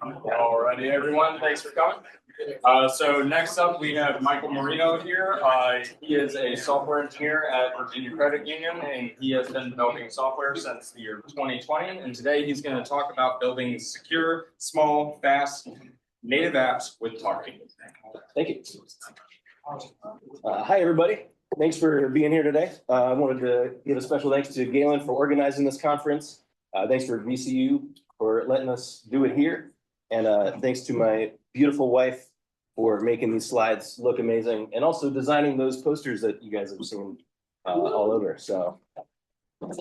Alrighty, everyone, thanks for coming. So next up, we have Michael Marino here. He is a software engineer at Virginia Credit Union, and he has been developing software since the year 2020. And today he's going to talk about building secure, small, fast, native apps with Tauri. Thank you. Hi, everybody. Thanks for being here today. I wanted to give a special thanks to Galen for organizing this conference. Thanks for VCU for letting us do it here. And thanks to my beautiful wife for making these slides look amazing and also designing those posters that you guys have seen all over. So couldn't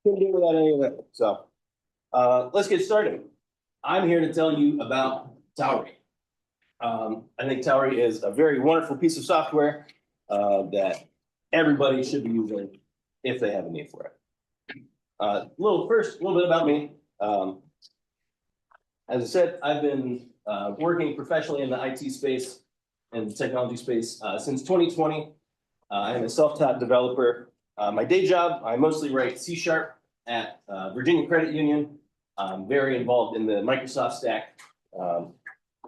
do it without any of it. So let's get started. I'm here to tell you about Tauri. I think Tauri is a very wonderful piece of software that everybody should be using if they have a need for it. A little bit about me. As I said, I've been working professionally in the IT space and the technology space since 2020. I'm a self-taught developer. My day job, I mostly write C# at Virginia Credit Union. I'm very involved in the Microsoft stack.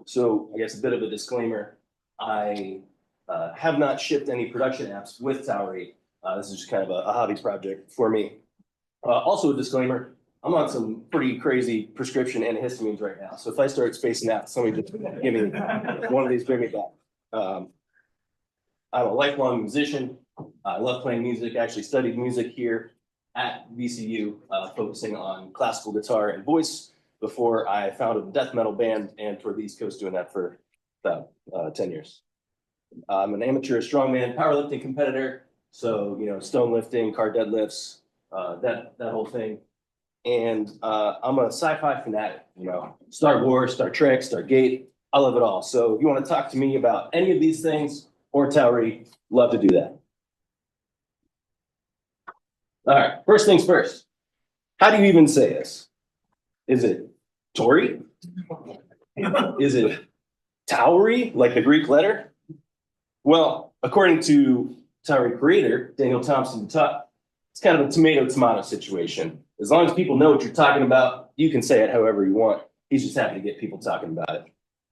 So I guess a bit of a disclaimer, I have not shipped any production apps with Tauri. This is just kind of a hobby project for me. Also a disclaimer, I'm on some pretty crazy prescription antihistamines right now. So if I start spacing out, somebody just give me one of these, bring me back. I'm a lifelong musician. I love playing music. I actually studied music here at VCU, focusing on classical guitar and voice before I founded a death metal band and toured the East Coast doing that for about 10 years. I'm an amateur strongman powerlifting competitor. So, you know, stone lifting, car deadlifts, that whole thing. And I'm a sci-fi fanatic, you know, Star Wars, Star Trek, Stargate, I love it all. So if you want to talk to me about any of these things or Tauri, love to do that. All right, first things first. How do you even say this? Is it Tauri? Is it Tauri, like the Greek letter? Well, according to Tauri creator, Daniel Thompson, it's kind of a tomato-tomato situation. As long as people know what you're talking about, you can say it however you want. He's just happy to get people talking about it.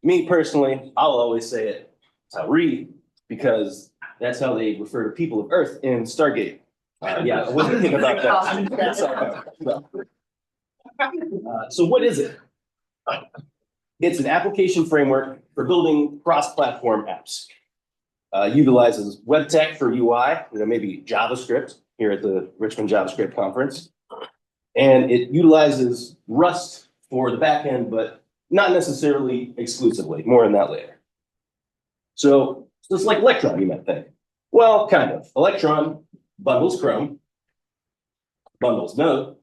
Me personally, I'll always say it Tauri because that's how they refer to people of Earth in Stargate. Yeah, I wasn't thinking about that. So what is it? It's an application framework for building cross-platform apps. Utilizes web tech for UI, you know, maybe JavaScript here at the Richmond JavaScript conference. And it utilizes Rust for the backend, but not necessarily exclusively. More on that later. So it's like Electron, you might think. Well, kind of. Electron bundles Chrome, bundles Node.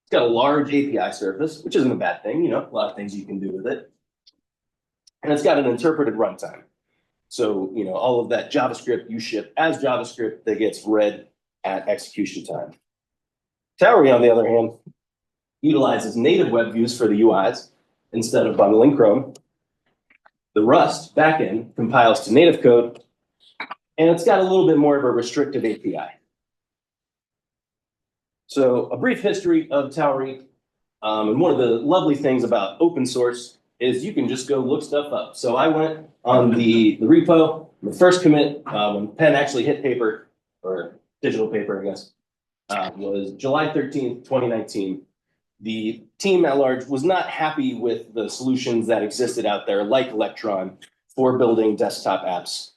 It's got a large API surface, which isn't a bad thing. You know, a lot of things you can do with it. And it's got an interpreted runtime. So, you know, all of that JavaScript you ship as JavaScript that gets read at execution time. Tauri, on the other hand, utilizes native web views for the UIs instead of bundling Chrome. The Rust backend compiles to native code, and it's got a little bit more of a restricted API. So a brief history of Tauri, and one of the lovely things about open source is you can just go look stuff up. So I went on the repo, the first commit, when pen actually hit paper, or digital paper, I guess, was July 13th, 2019. The team at large was not happy with the solutions that existed out there, like Electron, for building desktop apps.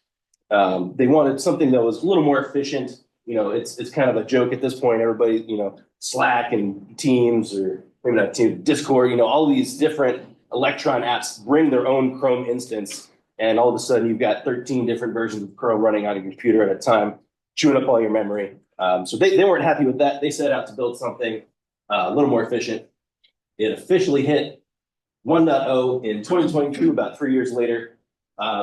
They wanted something that was a little more efficient. You know, it's kind of a joke at this point. Everybody, you know, Slack and Teams, or maybe not Teams, Discord, you know, all these different Electron apps bring their own Chrome instance. And all of a sudden, you've got 13 different versions of Chrome running on your computer at a time, chewing up all your memory. So they weren't happy with that. They set out to build something a little more efficient. It officially hit 1.0 in 2022, about 3 years later,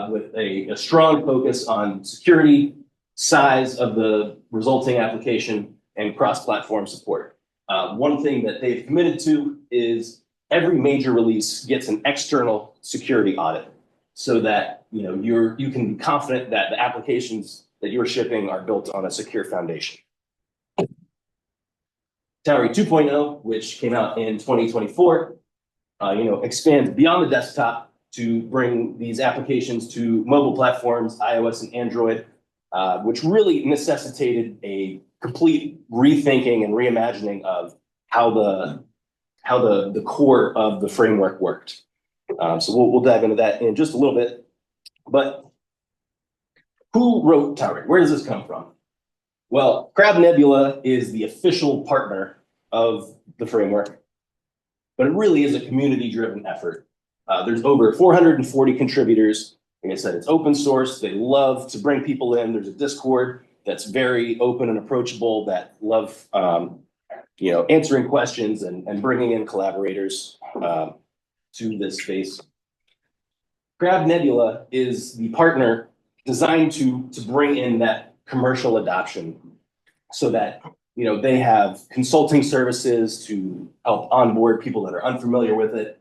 with a strong focus on security, size of the resulting application, and cross-platform support. One thing that they've committed to is every major release gets an external security audit so that you can be confident that the applications that you're shipping are built on a secure foundation. Tauri 2.0, which came out in 2024, expands beyond the desktop to bring these applications to mobile platforms, iOS and Android, which really necessitated a complete rethinking and reimagining of how the core of the framework worked. So we'll dive into that in just a little bit. But who wrote Tauri? Where does this come from? Well, Crab Nebula is the official partner of the framework, but it really is a community-driven effort. There's over 440 contributors. Like I said, it's open source. They love to bring people in. There's a Discord that's very open and approachable that love, answering questions and bringing in collaborators to this space. Crab Nebula is the partner designed to bring in that commercial adoption so that they have consulting services to help onboard people that are unfamiliar with it.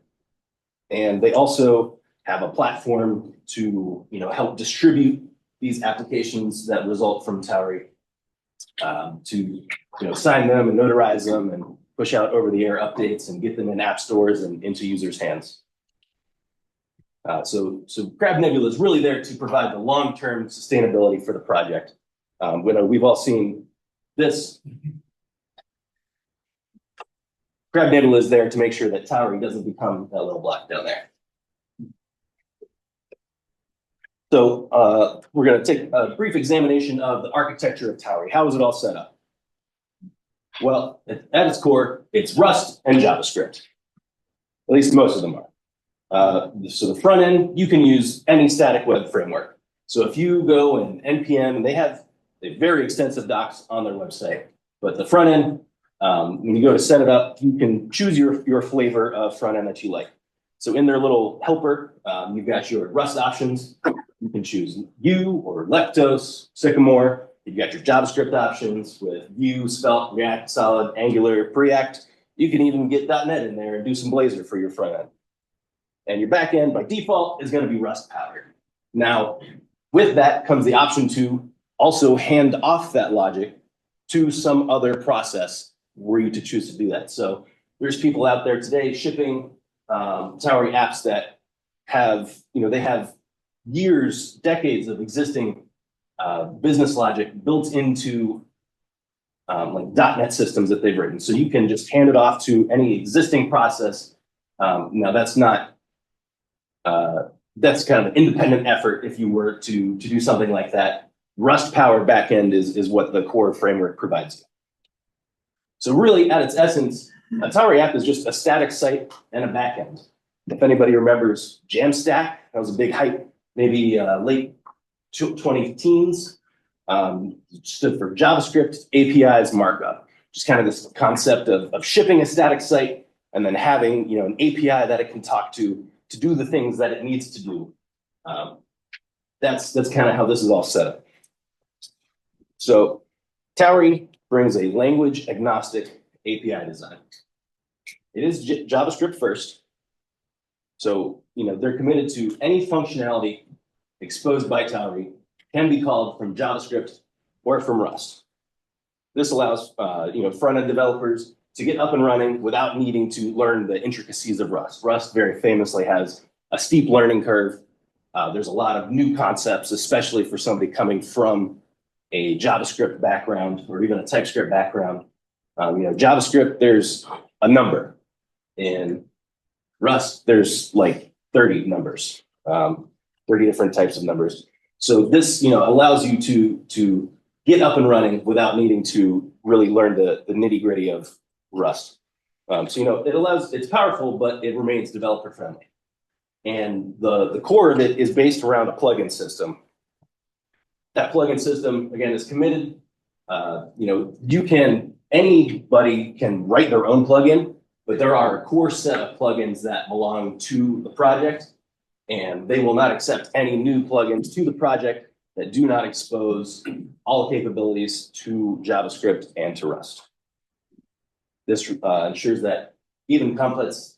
And they also have a platform to help distribute these applications that result from Tauri, to sign them and notarize them and push out over-the-air updates and get them in app stores and into users' hands. So Crab Nebula is really there to provide the long-term sustainability for the project. We've all seen this. Crab Nebula is there to make sure that Tauri doesn't become that little block down there. So we're going to take a brief examination of the architecture of Tauri. How is it all set up? Well, at its core, it's Rust and JavaScript. At least most of them are. So the front end, you can use any static web framework. So if you go and npm, and they have very extensive docs on their website, but the front end, when you go to set it up, you can choose your flavor of front end that you like. So in their little helper, you've got your Rust options. You can choose Vue or Leptos, Sycamore. You've got your JavaScript options with Vue, Svelte, React, Solid, Angular, Preact. You can even get .NET in there and do some Blazor for your front end. And your back end, by default, is going to be Rust powered. Now, with that comes the option to also hand off that logic to some other process were you to choose to do that. So there's people out there today shipping Tauri apps that have, they have years, decades of existing business logic built into like .NET systems that they've written. So you can just hand it off to any existing process. Now that's not, that's kind of an independent effort if you were to do something like that. Rust powered backend is what the core framework provides you. So really at its essence, a Tauri app is just a static site and a backend. If anybody remembers Jamstack, that was a big hype, maybe late 2010s. Stood for JavaScript APIs markup. Just kind of this concept of shipping a static site and then having an API that it can talk to do the things that it needs to do. That's kind of how this is all set up. So Tauri brings a language agnostic API design. It is JavaScript first. So they're committed to any functionality exposed by Tauri can be called from JavaScript or from Rust. This allows front-end developers to get up and running without needing to learn the intricacies of Rust. Rust very famously has a steep learning curve. There's a lot of new concepts, especially for somebody coming from a JavaScript background or even a TypeScript background. JavaScript, there's a number. In Rust, there's like 30 numbers, 30 different types of numbers. So this, allows you to get up and running without needing to really learn the nitty gritty of Rust. It's powerful, but it remains developer friendly. And the core of it is based around a plugin system. That plugin system, again, is committed. Anybody can write their own plugin, but there are a core set of plugins that belong to the project, and they will not accept any new plugins to the project that do not expose all capabilities to JavaScript and to Rust. This ensures that even complex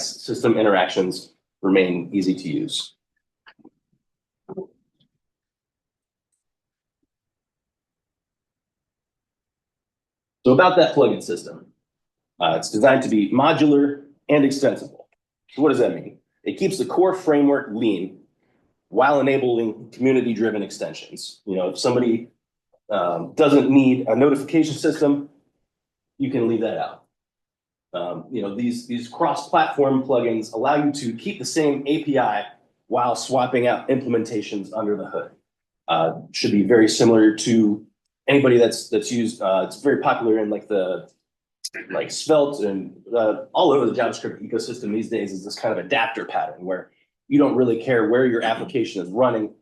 system interactions remain easy to use. So about that plugin system. It's designed to be modular and extensible. So what does that mean? It keeps the core framework lean while enabling community-driven extensions. You know, if somebody doesn't need a notification system, you can leave that out. You know, these cross-platform plugins allow you to keep the same API while swapping out implementations under the hood. Should be very similar to anybody that's used. It's very popular in like Svelte and all over the JavaScript ecosystem these days is this kind of adapter pattern where you don't really care where your application is running.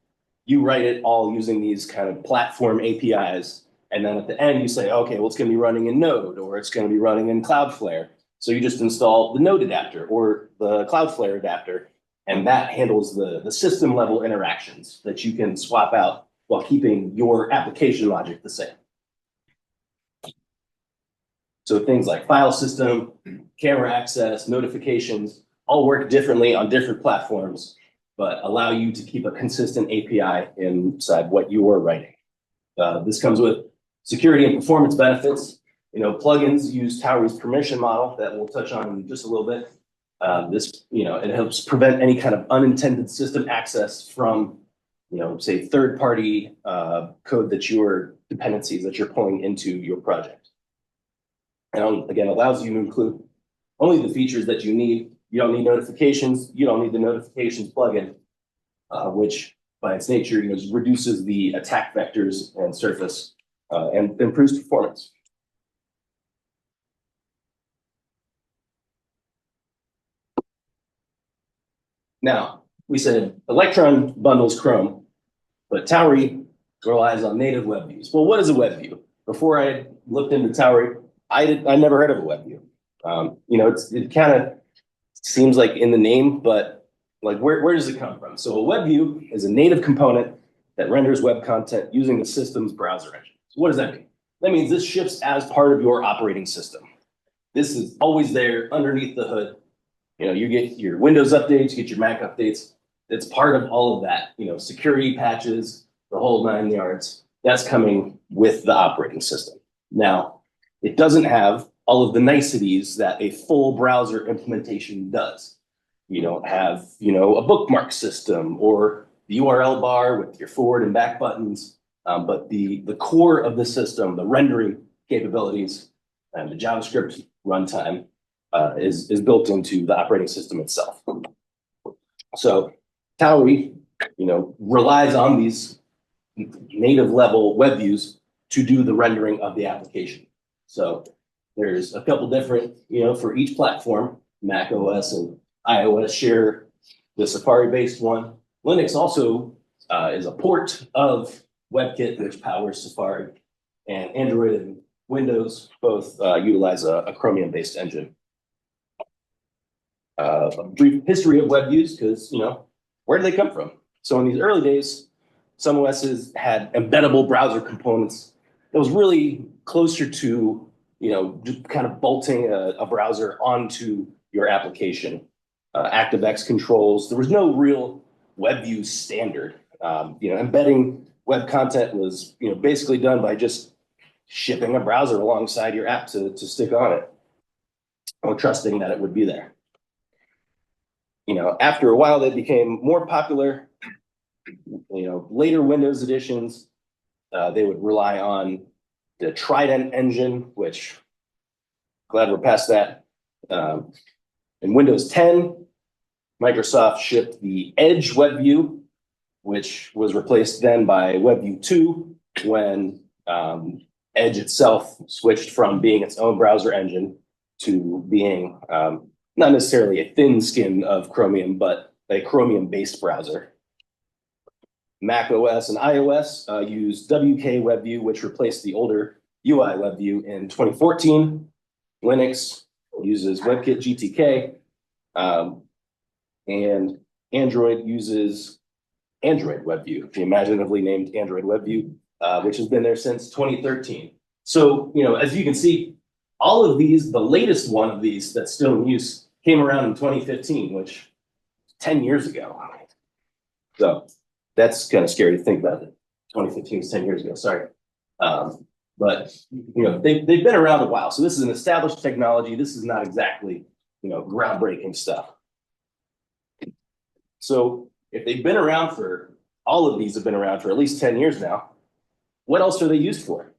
You write it all using these kind of platform APIs. And then at the end, you say, okay, well, it's going to be running in Node or it's going to be running in Cloudflare. So you just install the Node adapter or the Cloudflare adapter, and that handles the system level interactions that you can swap out while keeping your application logic the same. So things like file system, camera access, notifications, all work differently on different platforms, but allow you to keep a consistent API inside what you are writing. This comes with security and performance benefits. You know, plugins use Tauri's permission model that we'll touch on in just a little bit. It helps prevent any kind of unintended system access from, say, third-party code dependencies that you're pulling into your project. And again, allows you to include only the features that you need. You don't need notifications. You don't need the notifications plugin, which by its nature, reduces the attack vectors and surface and improves performance. Now, we said Electron bundles Chrome, but Tauri relies on native web views. Well, what is a web view? Before I looked into Tauri, I never heard of a web view. It kind of seems like in the name, but like where does it come from? So a web view is a native component that renders web content using the system's browser engine. So what does that mean? That means this ships as part of your operating system. This is always there underneath the hood. You get your Windows updates, you get your Mac updates. It's part of all of that, security patches, the whole 9 yards. That's coming with the operating system. Now, it doesn't have all of the niceties that a full browser implementation does. You don't have, a bookmark system or the URL bar with your forward and back buttons. But the core of the system, the rendering capabilities and the JavaScript runtime is built into the operating system itself. So Tauri, relies on these native level web views to do the rendering of the application. So there's a couple different, for each platform. Mac OS and iOS share the Safari-based one. Linux also is a port of WebKit, which powers Safari, and Android and Windows both utilize a Chromium-based engine. A brief history of web views, because where do they come from? So in these early days, some OSs had embeddable browser components that was really closer to just kind of bolting a browser onto your application. ActiveX controls. There was no real web view standard. Embedding web content was basically done by just shipping a browser alongside your app to stick on it, or trusting that it would be there. After a while, they became more popular. Later Windows editions, they would rely on the Trident engine, which glad we're past that. In Windows 10, Microsoft shipped the Edge WebView, which was replaced then by WebView 2 when Edge itself switched from being its own browser engine to being not necessarily a thin skin of Chromium, but a Chromium-based browser. Mac OS and iOS use WK WebView, which replaced the older UI WebView in 2014. Linux uses WebKit GTK, and Android uses Android WebView, the imaginatively named Android WebView, which has been there since 2013. So, as you can see, all of these, the latest one of these that's still in use, came around in 2015, which 10 years ago. So that's kind of scary to think about it. 2015 is 10 years ago, sorry. But, they've been around a while. So this is an established technology. This is not exactly, groundbreaking stuff. So if they've been around all of these have been around for at least 10 years now, what else are they used for?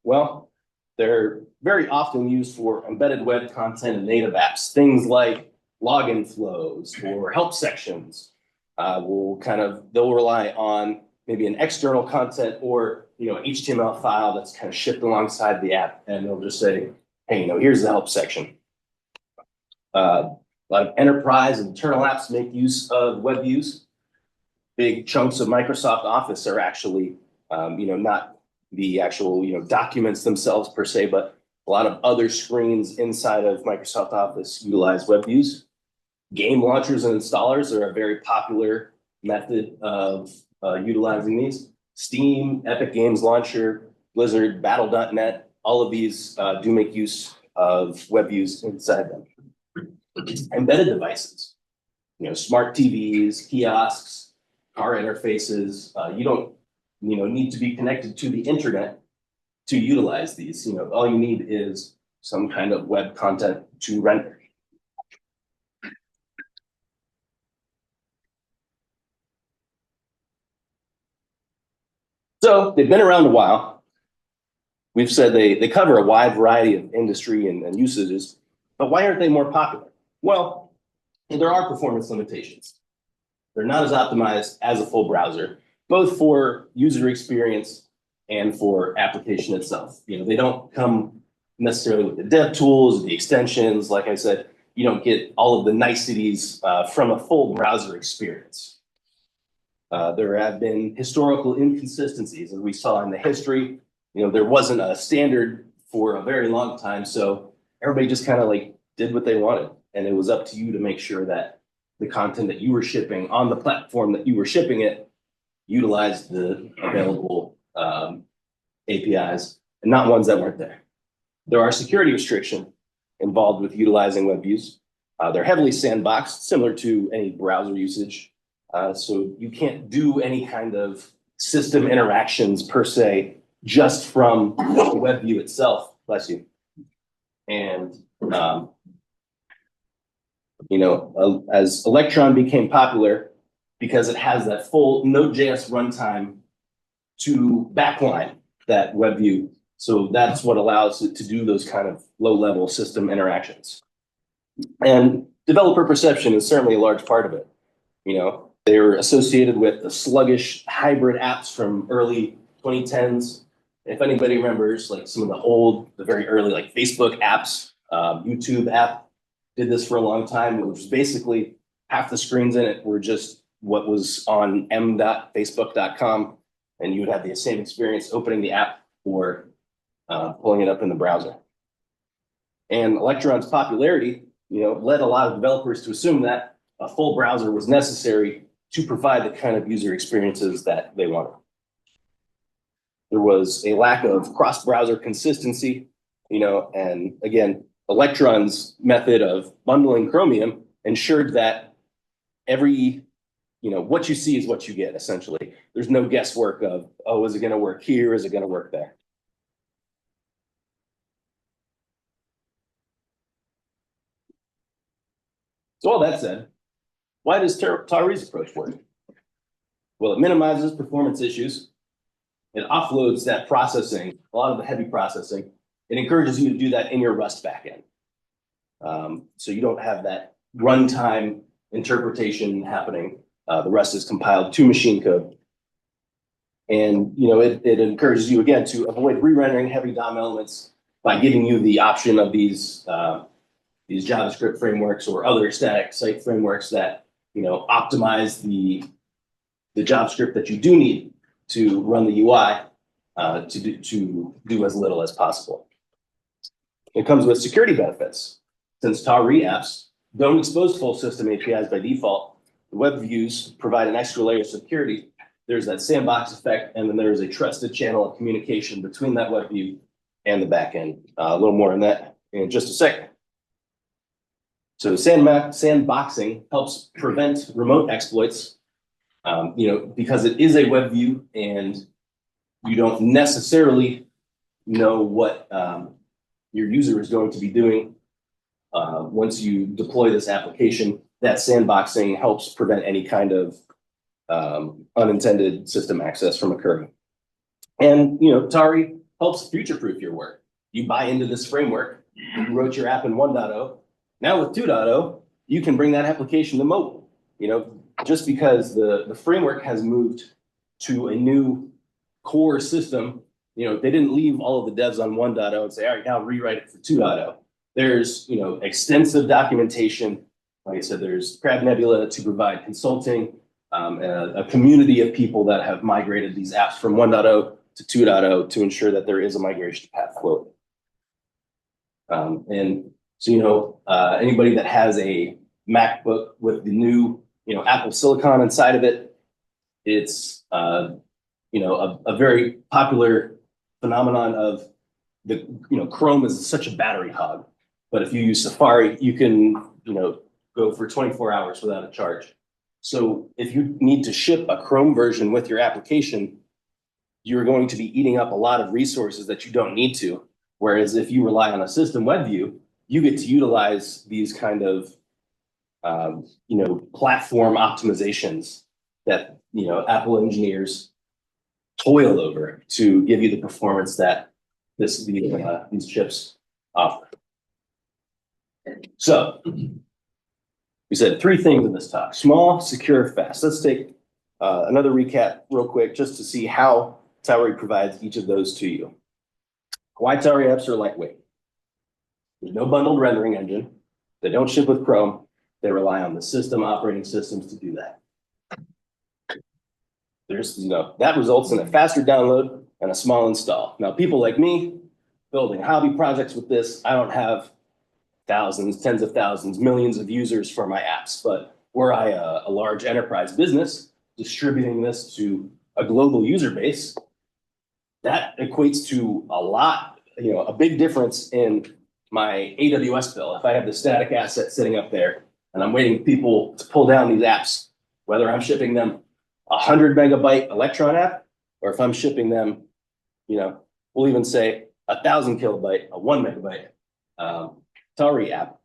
Well, they're very often used for embedded web content and native apps, things like login flows or help sections. They'll rely on maybe an external content or HTML file that's kind of shipped alongside the app, and they'll just say, hey, here's the help section. A lot of enterprise and internal apps make use of web views. Big chunks of Microsoft Office are actually, not the actual, documents themselves per se, but a lot of other screens inside of Microsoft Office utilize web views. Game launchers and installers are a very popular method of utilizing these. Steam, Epic Games Launcher, Blizzard, Battle.net, all of these do make use of web views inside them. Embedded devices, smart TVs, kiosks, car interfaces. You don't, need to be connected to the internet to utilize these. All you need is some kind of web content to render. So they've been around a while. We've said they cover a wide variety of industry and usages, but why aren't they more popular? Well, there are performance limitations. They're not as optimized as a full browser, both for user experience and for application itself. They don't come necessarily with the dev tools, the extensions. Like I said, you don't get all of the niceties from a full browser experience. There have been historical inconsistencies, as we saw in the history. There wasn't a standard for a very long time, so everybody just kind of did what they wanted, and it was up to you to make sure that the content that you were shipping on the platform that you were shipping it utilized the available APIs and not ones that weren't there. There are security restrictions involved with utilizing web views. They're heavily sandboxed, similar to any browser usage. So you can't do any kind of system interactions per se just from the web view itself. Bless you. And as Electron became popular, because it has that full Node.js runtime to backline that web view. So that's what allows it to do those kind of low-level system interactions. And developer perception is certainly a large part of it. They were associated with the sluggish hybrid apps from early 2010s. If anybody remembers, some of the very early, Facebook apps, YouTube app did this for a long time, which was basically half the screens in it were just what was on m.facebook.com, and you would have the same experience opening the app or pulling it up in the browser. And Electron's popularity, led a lot of developers to assume that a full browser was necessary to provide the kind of user experiences that they wanted. There was a lack of cross-browser consistency, and again, Electron's method of bundling Chromium ensured that what you see is what you get, essentially. There's no guesswork of, oh, is it going to work here? Is it going to work there? So all that said, why does Tauri's approach work? Well, it minimizes performance issues. It offloads that processing, a lot of the heavy processing. It encourages you to do that in your Rust backend. So you don't have that runtime interpretation happening. The Rust is compiled to machine code. And it encourages you, again, to avoid re-rendering heavy DOM elements by giving you the option of these JavaScript frameworks or other static site frameworks that optimize the JavaScript that you do need to run the UI to do as little as possible. It comes with security benefits. Since Tauri apps don't expose full system APIs by default, the web views provide an extra layer of security. There's that sandbox effect, and then there's a trusted channel of communication between that web view and the backend. A little more on that in just a second. So sandboxing helps prevent remote exploits, because it is a web view and you don't necessarily, know what your user is going to be doing once you deploy this application. That sandboxing helps prevent any kind of unintended system access from occurring. And Tauri helps future-proof your work. You buy into this framework, you wrote your app in 1.0. Now with 2.0, you can bring that application to mobile. Just because the framework has moved to a new core system, they didn't leave all of the devs on 1.0 and say, all right, now rewrite it for 2.0. There's, extensive documentation. Like I said, there's Crab Nebula to provide consulting, a community of people that have migrated these apps from 1.0 to 2.0 to ensure that there is a migration path forward. And so, anybody that has a MacBook with the new, Apple Silicon inside of it, it's, a very popular phenomenon of the, Chrome is such a battery hog. But if you use Safari, you can, go for 24 hours without a charge. So if you need to ship a Chrome version with your application, you're going to be eating up a lot of resources that you don't need to. Whereas if you rely on a system web view, you get to utilize these kind of, platform optimizations that, Apple engineers toil over to give you the performance that these chips offer. So we said 3 things in this talk: small, secure, fast. Let's take another recap real quick just to see how Tauri provides each of those to you. Why Tauri apps are lightweight. There's no bundled rendering engine. They don't ship with Chrome. They rely on the system operating systems to do that. There's, that results in a faster download and a small install. Now, people like me building hobby projects with this, I don't have thousands, tens of thousands, millions of users for my apps. But were I a large enterprise business distributing this to a global user base, that equates to a lot, a big difference in my AWS bill. If I have the static asset sitting up there and I'm waiting for people to pull down these apps, whether I'm shipping them 100 megabyte Electron app, or if I'm shipping them, we'll even say 1,000 kilobyte, a 1 megabyte Tauri app,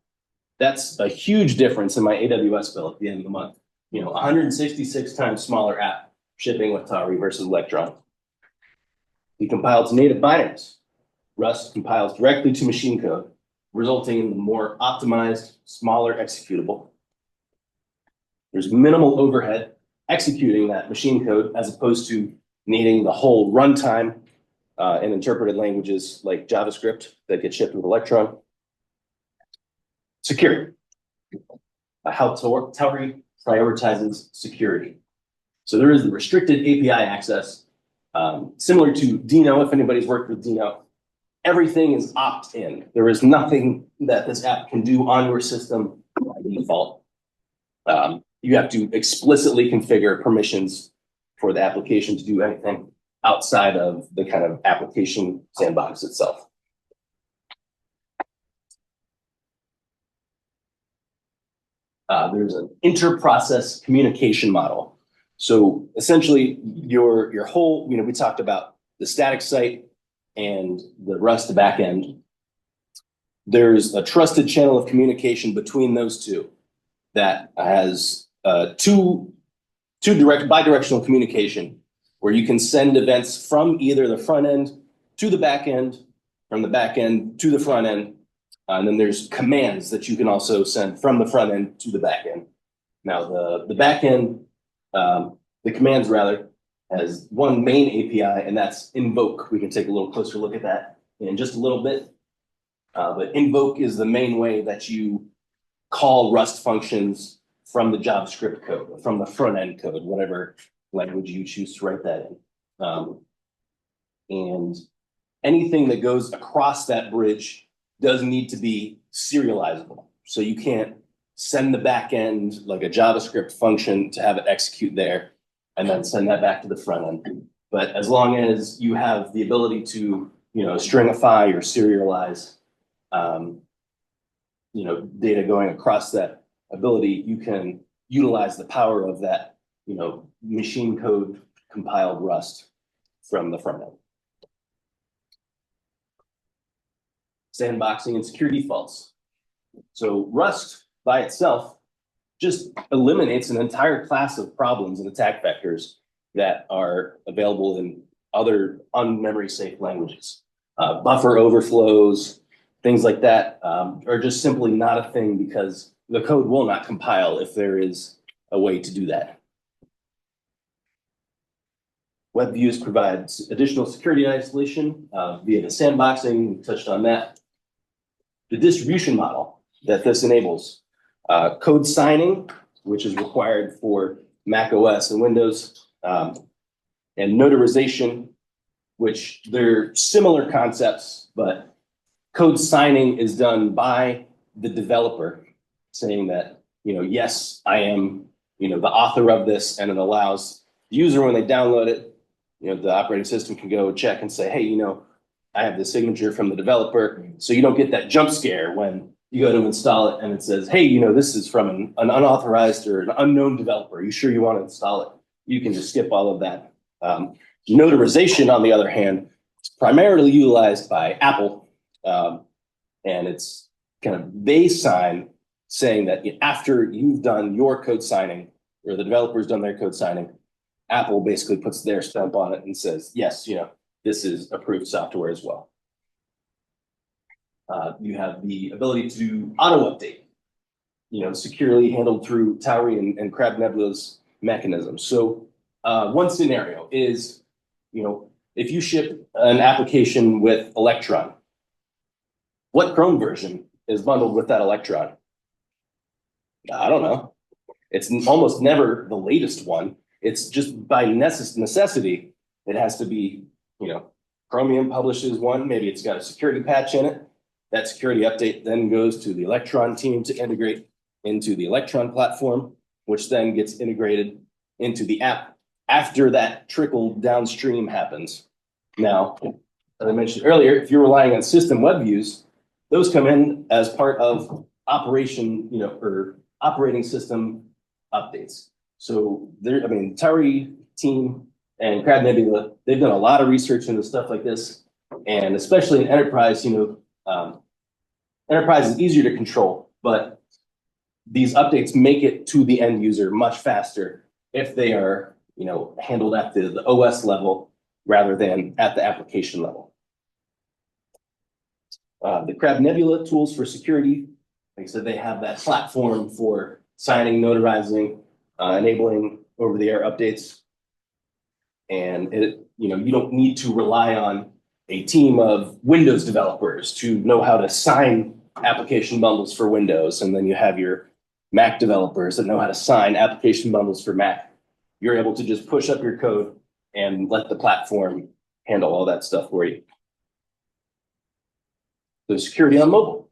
that's a huge difference in my AWS bill at the end of the month. 166 times smaller app shipping with Tauri versus Electron. He compiles native binaries. Rust compiles directly to machine code, resulting in the more optimized, smaller executable. There's minimal overhead executing that machine code as opposed to needing the whole runtime in interpreted languages like JavaScript that get shipped with Electron. Security. How Tauri prioritizes security. So there is the restricted API access, similar to Dino, if anybody's worked with Dino. Everything is opt-in. There is nothing that this app can do on your system by default. You have to explicitly configure permissions for the application to do anything outside of the kind of application sandbox itself. There's an inter-process communication model. So essentially, your whole, we talked about the static site and the Rust backend. There's a trusted channel of communication between those two that has two direct bidirectional communication, where you can send events from either the front end to the back end, from the back end to the front end. And then there's commands that you can also send from the front end to the back end. Now, the back end, the commands rather, has one main API, and that's invoke. We can take a little closer look at that in just a little bit. But invoke is the main way that you call Rust functions from the JavaScript code, from the front end code, whatever language you choose to write that in. And anything that goes across that bridge does need to be serializable. So you can't send the back end like a JavaScript function to have it execute there and then send that back to the front end. But as long as you have the ability to, stringify or serialize, data going across that ability, you can utilize the power of that, machine code compiled Rust from the front end. sandboxing, and secure defaults. So Rust by itself just eliminates an entire class of problems and attack vectors that are available in other unmemory safe languages. Buffer overflows, things like that are just simply not a thing because the code will not compile if there is a way to do that. Web views provides additional security isolation via the sandboxing, we touched on that. The distribution model that this enables, code signing, which is required for Mac OS and Windows, and notarization, which they're similar concepts, but code signing is done by the developer saying that, yes, I am, the author of this, and it allows the user when they download it, the operating system can go check and say, hey, I have the signature from the developer. So you don't get that jump scare when you go to install it and it says, hey, this is from an unauthorized or an unknown developer. Are you sure you want to install it? You can just skip all of that. Notarization, on the other hand, is primarily utilized by Apple. And it's kind of they sign saying that after you've done your code signing or the developer's done their code signing, Apple basically puts their stamp on it and says, yes, this is approved software as well. You have the ability to auto update, securely handled through Tauri and Crab Nebula's mechanisms. So one scenario is, if you ship an application with Electron, what Chrome version is bundled with that Electron? I don't know. It's almost never the latest one. It's just by necessity, it has to be, Chromium publishes one, maybe it's got a security patch in it. That security update then goes to the Electron team to integrate into the Electron platform, which then gets integrated into the app after that trickle downstream happens. Now, as I mentioned earlier, if you're relying on system web views, those come in as part of operation, or operating system updates. So Tauri team and Crab Nebula, they've done a lot of research into stuff like this. And especially in enterprise, enterprise is easier to control, but these updates make it to the end user much faster if they are, handled at the OS level rather than at the application level. The Crab Nebula tools for security, like I said, they have that platform for signing, notarizing, enabling over-the-air updates. And you don't need to rely on a team of Windows developers to know how to sign application bundles for Windows. And then you have your Mac developers that know how to sign application bundles for Mac. You're able to just push up your code and let the platform handle all that stuff for you. So security on mobile.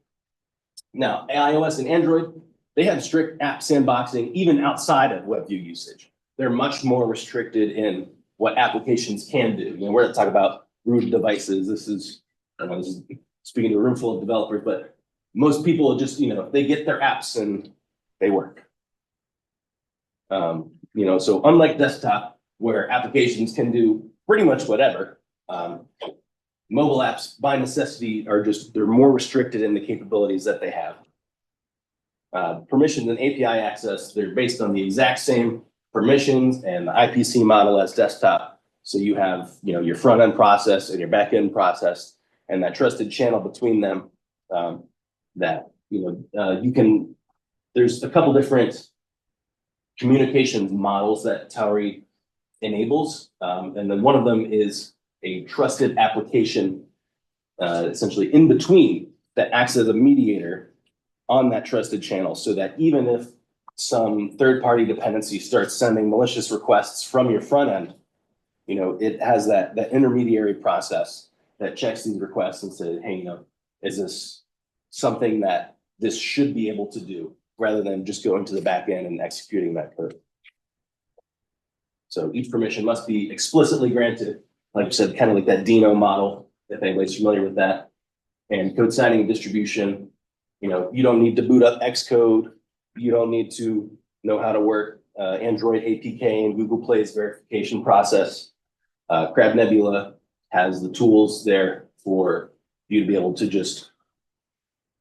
Now, iOS and Android, they have strict app sandboxing even outside of WebView usage. They're much more restricted in what applications can do. We're going to talk about root devices. This is speaking to a room full of developers, but most people just, they get their apps and they work. So unlike desktop, where applications can do pretty much whatever, mobile apps by necessity are they're more restricted in the capabilities that they have. Permissions and API access, they're based on the exact same permissions and the IPC model as desktop. So you have, your front end process and your back end process and that trusted channel between them that, there's a couple different communications models that Tauri enables. And then one of them is a trusted application, essentially in between, that acts as a mediator on that trusted channel so that even if some third-party dependency starts sending malicious requests from your front end, it has that intermediary process that checks these requests and says, hey, is this something that this should be able to do rather than just going to the back end and executing that code. So each permission must be explicitly granted, like you said, kind of like that Dino model, if anybody's familiar with that. And code signing and distribution, you don't need to boot up Xcode. You don't need to know how to work Android APK and Google Play's verification process. Crab Nebula has the tools there for you to be able to just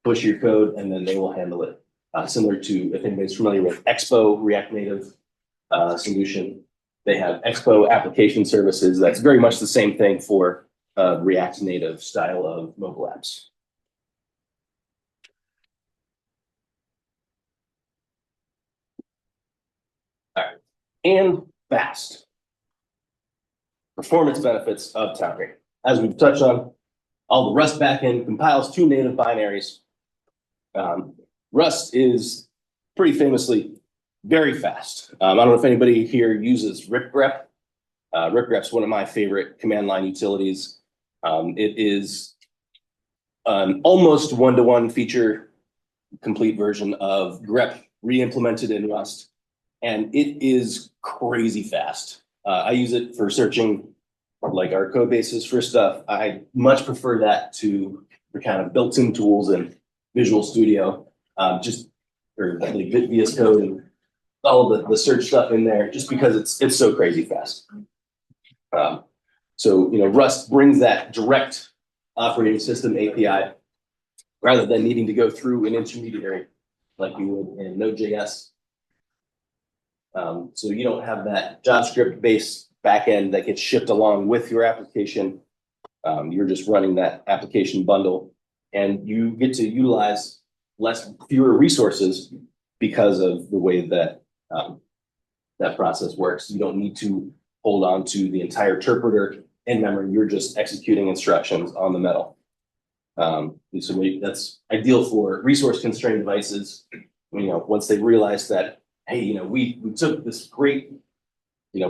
push your code, and then they will handle it. Similar to, if anybody's familiar with Expo React Native solution, they have Expo application services. That's very much the same thing for React Native style of mobile apps. All right, and fast. Performance benefits of Tauri. As we've touched on, all the Rust backend compiles to native binaries. Rust is pretty famously very fast. I don't know if anybody here uses ripgrep. Ripgrep's one of my favorite command line utilities. It is an almost one-to-one feature complete version of grep re-implemented in Rust, and it is crazy fast. I use it for searching like our code bases for stuff. I much prefer that to the kind of built-in tools in Visual Studio, or like VS Code and all of the search stuff in there, just because it's so crazy fast. So Rust brings that direct operating system API rather than needing to go through an intermediary like you would in Node.js. So you don't have that JavaScript-based backend that gets shipped along with your application. You're just running that application bundle, and you get to utilize fewer resources because of the way that that process works. You don't need to hold on to the entire interpreter in memory. You're just executing instructions on the metal. So that's ideal for resource-constrained devices. Once they realize that, hey, we took this great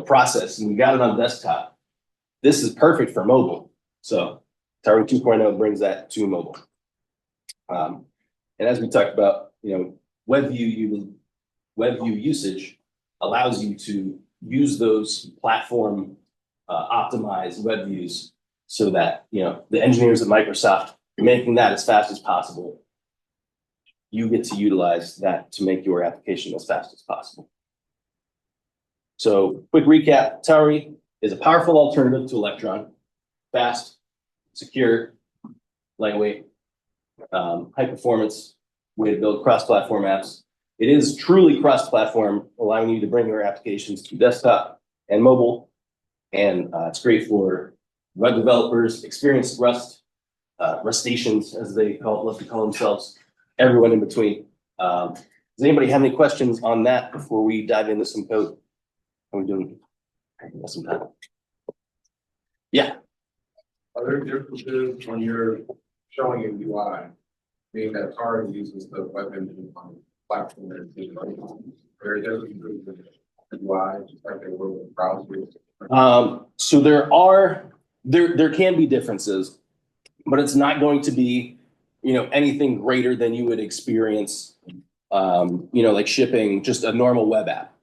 process and we got it on desktop. This is perfect for mobile. So Tauri 2.0 brings that to mobile. And as we talked about, WebView usage allows you to use those platform optimized web views so that the engineers at Microsoft are making that as fast as possible. You get to utilize that to make your application as fast as possible. So quick recap, Tauri is a powerful alternative to Electron. Fast, secure, lightweight, high performance way to build cross-platform apps. It is truly cross-platform, allowing you to bring your applications to desktop and mobile. And it's great for web developers, experienced Rustaceans, as they love to call themselves, everyone in between. Does anybody have any questions on that before we dive into some code? How are we doing? Some time. Yeah. Are there differences when you're showing a UI, being that Tauri uses the web engine on the platform that it's using? Are there differences in the UI, just like they were with browsers? So there can be differences, but it's not going to be anything greater than you would experience like shipping just a normal web app.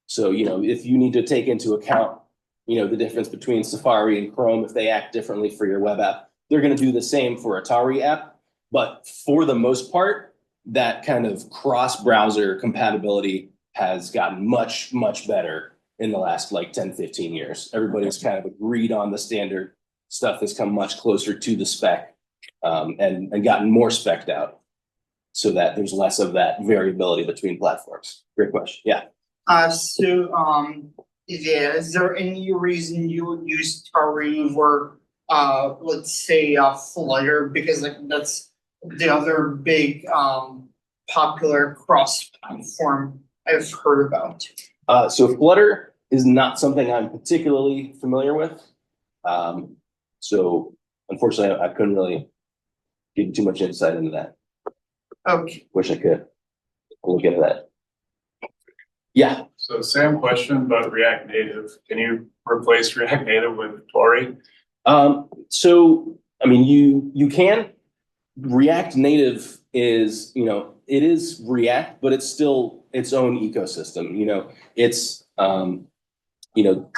So if you need to take into account the difference between Safari and Chrome, if they act differently for your web app, they're going to do the same for a Tauri app. But for the most part, that kind of cross-browser compatibility has gotten much, much better in the last 10-15 years. Everybody's kind of agreed on the standard. Stuff has come much closer to the spec and gotten more spec'd out so that there's less of that variability between platforms. Great question. Yeah. Is there any reason you would use Tauri over, let's say, Flutter? Because that's the other big popular cross-platform I've heard about. So Flutter is not something I'm particularly familiar with. So unfortunately, I couldn't really give too much insight into that. Okay. Wish I could. We'll look into that. Yeah. So same question about React Native. Can you replace React Native with Tauri? So I mean, you can. React Native is, it is React, but it's still its own ecosystem. It's you're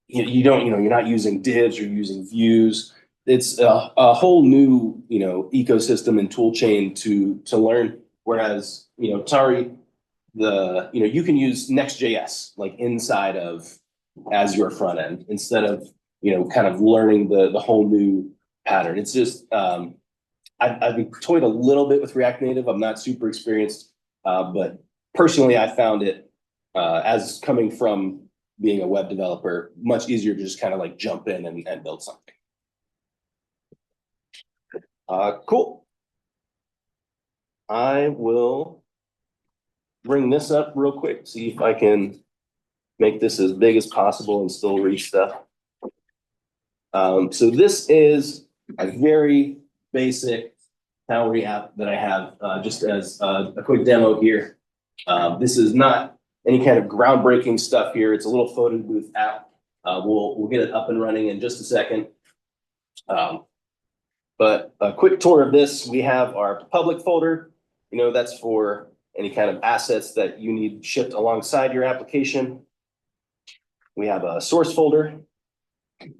not using divs, you're using views. It's a whole new, ecosystem and tool chain to learn. Whereas, Tauri, you can use Next.js inside of as your front end instead of, kind of learning the whole new pattern. It's just, I've toyed a little bit with React Native. I'm not super experienced, but personally, I found it as coming from being a web developer, much easier to just kind of like jump in and build something. Cool. I will bring this up real quick, see if I can make this as big as possible and still read stuff. So this is a very basic Tauri app that I have just as a quick demo here. This is not any kind of groundbreaking stuff here. It's a little photo booth app. We'll get it up and running in just a second. But a quick tour of this, we have our public folder. You know, that's for any kind of assets that you need shipped alongside your application. We have a source folder.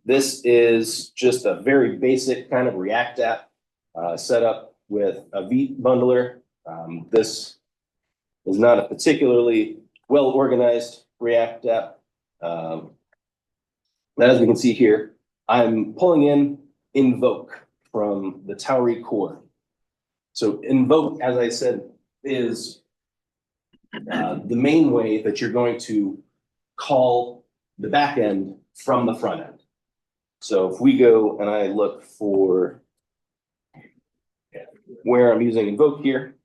This is just a very basic kind of React app set up with a Vite bundler. This is not a particularly well-organized React app. As we can see here, I'm pulling in invoke from the Tauri core. So invoke, as I said, is the main way that you're going to call the back end from the front end. So if we go and I look for where I'm using invoke here,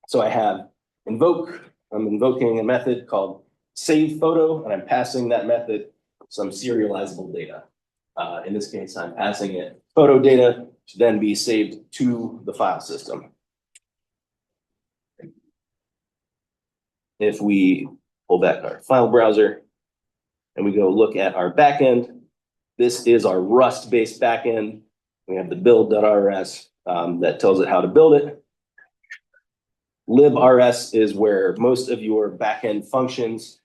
so I have invoke, I'm invoking a method called save photo, and I'm passing that method some serializable data. In this case, I'm passing it photo data to then be saved to the file system. If we pull back our file browser and we go look at our backend, this is our Rust-based backend. We have the build.rs that tells it how to build it. librs is where most of your backend functions.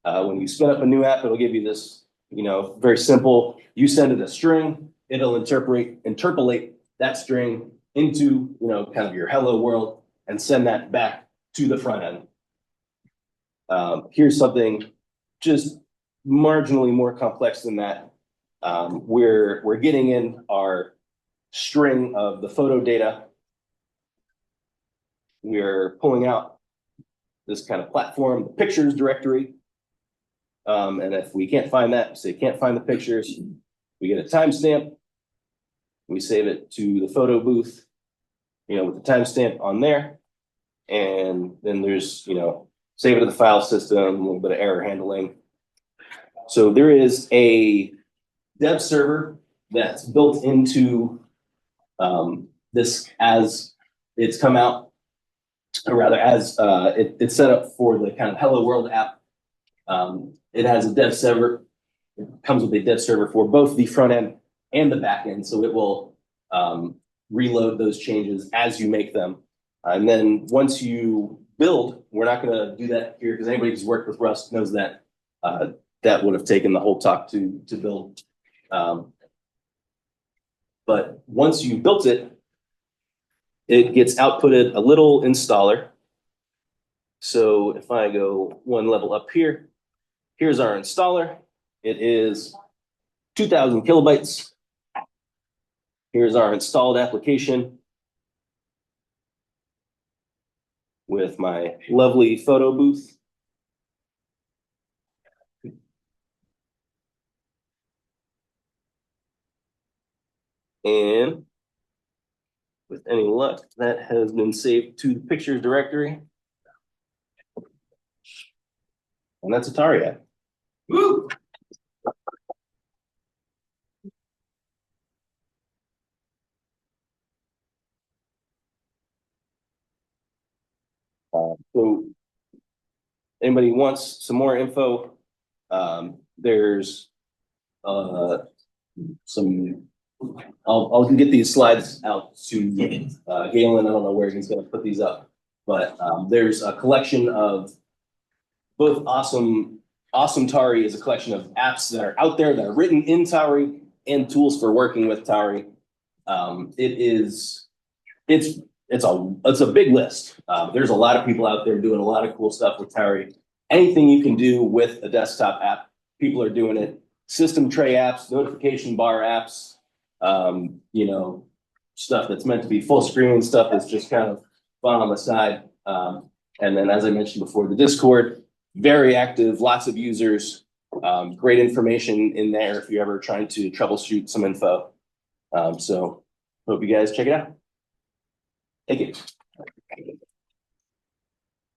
When you spin up a new app, it'll give you this, you know, very simple. You send it a string, it'll interpolate that string into, you know, kind of your hello world and send that back to the front end. Here's something just marginally more complex than that. We're getting in our string of the photo data. We're pulling out this kind of platform, the pictures directory. And if we can't find that, say can't find the pictures, we get a timestamp. We save it to the photo booth, you know, with the timestamp on there. And then there's, you know, save it to the file system, a little bit of error handling. So there is a dev server that's built into this as it's come out, or rather as it's set up for the kind of Hello World app. It has a dev server. It comes with a dev server for both the front end and the back end. So it will reload those changes as you make them. And then once you build, we're not going to do that here because anybody who's worked with Rust knows that that would have taken the whole talk to build. But once you built it, it gets outputted a little installer. So if I go one level up here, here's our installer. It is 2,000 kilobytes. Here's our installed application with my lovely photo booth. And with any luck, that has been saved to the pictures directory. And that's a Tauri app. Woo! So anybody wants some more info? There's some, I'll get these slides out to Galen. I don't know where he's going to put these up, but there's a collection of both awesome Tauri is a collection of apps that are out there that are written in Tauri and tools for working with Tauri. It's a big list. There's a lot of people out there doing a lot of cool stuff with Tauri. Anything you can do with a desktop app, people are doing it. System tray apps, notification bar apps, you know, stuff that's meant to be full screen, stuff that's just kind of fun on the side. And then, as I mentioned before, the Discord, very active, lots of users, great information in there if you're ever trying to troubleshoot some info. So hope you guys check it out. Thank you.